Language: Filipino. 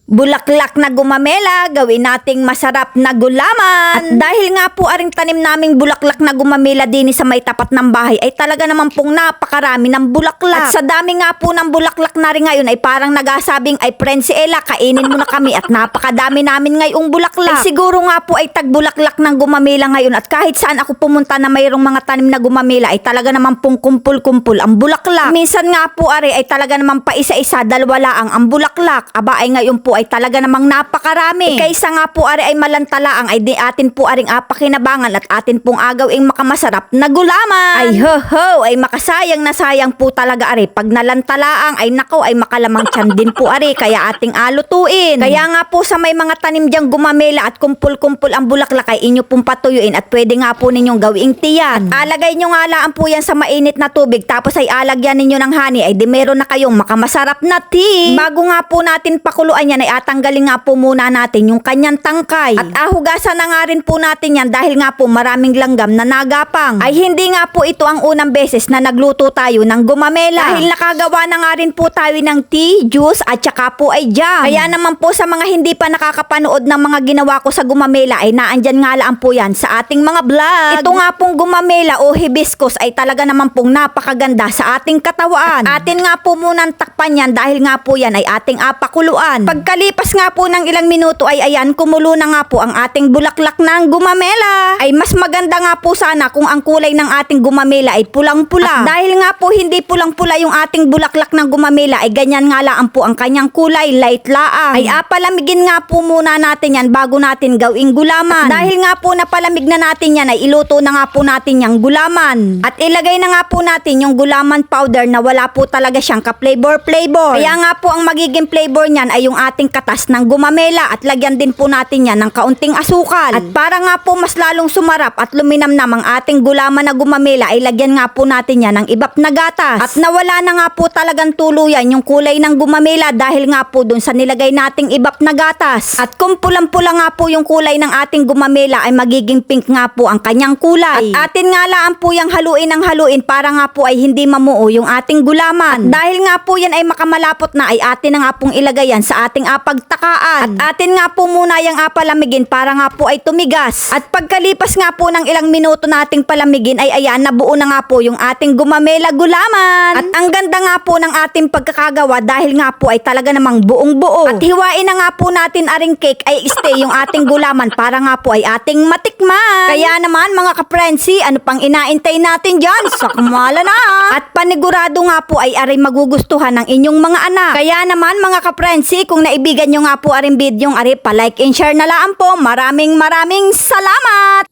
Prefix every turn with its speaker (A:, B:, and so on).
A: Bulaklak na gumamela, gawin nating masarap na gulaman. At dahil nga po aring tanim naming bulaklak na gumamela din sa may tapat ng bahay ay talaga naman pong napakarami ng bulaklak. At sa dami nga po ng bulaklak na rin ngayon ay parang nagasabing ay friend si Ella, kainin mo na kami at napakadami namin ngayong bulaklak. Ay siguro nga po ay tagbulaklak ng gumamela ngayon at kahit saan ako pumunta na mayroong mga tanim na gumamela ay talaga naman pong kumpul-kumpul ang bulaklak. Minsan nga po ay talaga naman pa isa-isa, dalawa laang ang bulaklak. Aba ay ngayon po ay talaga namang napakarami. Kaysa nga po ay malantalaang ay di atin po aring apakinabangan at atin pong agawing makamasarap na gulaman. Ay ho ay makasayang na sayang po talaga pag nalantalaang ay nako ay makalamang tiyan din po kaya ating alutuin. Kaya nga po sa may mga tanim diyang gumamela at kumpul-kumpul ang bulaklak ay inyo pong patuyuin at pwede nga po ninyong gawing tiyan. At alagay nyo nga laan po yan sa mainit na tubig tapos ay alagyan ninyo ng honey ay di meron na kayong makamasarap na tea. Bago nga po natin pakuluan yan ay atanggalin nga po muna natin yung kanyang tangkay. At ahugasan na nga rin po natin yan dahil nga po maraming langgam na nagapang. Ay hindi nga po ito ang unang beses na nagluto tayo ng gumamela. Dahil nakagawa na nga rin po tayo ng tea, juice at saka po ay jam. Kaya naman po sa mga hindi pa nakakapanood ng mga ginawa ko sa gumamela ay naandyan nga lang po yan sa ating mga vlog. Ito nga pong gumamela o hibiscus ay talaga naman pong napakaganda sa ating katawan. Atin nga po munang takpan yan dahil nga po yan ay ating apakuluan. Pagkalipas nga po ng ilang minuto ay ayan, kumulo na nga po ang ating bulaklak ng gumamela. Ay mas maganda nga po sana kung ang kulay ng ating gumamela ay pulang-pula. At dahil nga po hindi pulang-pula yung ating bulaklak ng gumamela ay ganyan nga lang po ang kanyang kulay, light laang. Ay palamigin nga po muna natin yan bago natin gawing gulaman. At dahil nga po napalamig na natin yan ay iluto na nga po natin yung gulaman. At ilagay na nga po natin yung gulaman powder na wala po talaga siyang ka-flavor. Kaya nga po ang magiging flavor niyan ay yung ating katas ng gumamela at lagyan din po natin yan ng kaunting asukal. At para nga po mas lalong sumarap at luminamnam ang ating gulaman na gumamela ay lagyan nga po natin yan ng ibap na gatas. At nawala na nga po talagang tuluyan yung kulay ng gumamela dahil nga po dun sa nilagay nating ibap na gatas. At kung pulang-pula nga po yung kulay ng ating gumamela ay magiging pink nga po ang kanyang kulay. At atin nga laan po yung haluin ng haluin para nga po ay hindi mamuo yung ating gulaman. At dahil nga po yan ay makamalapot na ay atin na nga pong ilagay yan sa ating apagtakaan. At atin nga po muna yung palamigin para nga po ay tumigas. At pagkalipas nga po ng ilang minuto nating palamigin ay ayan, nabuo na nga po yung ating gumamela gulaman. At ang ganda nga po ng ating pagkakagawa dahil nga po ay talaga namang buong buo. At hiwain na nga po natin aring cake ay stay yung ating gulaman para nga po ay ating matikman. Kaya naman mga ka-frenzy, ano pang inaintay natin dyan? Sakmala na! At panigurado nga po ay magugustuhan ng inyong mga anak. Kaya naman mga ka-frenzy, kung naibigan nyo nga po aring video, pa-like and share na lang po. Maraming salamat!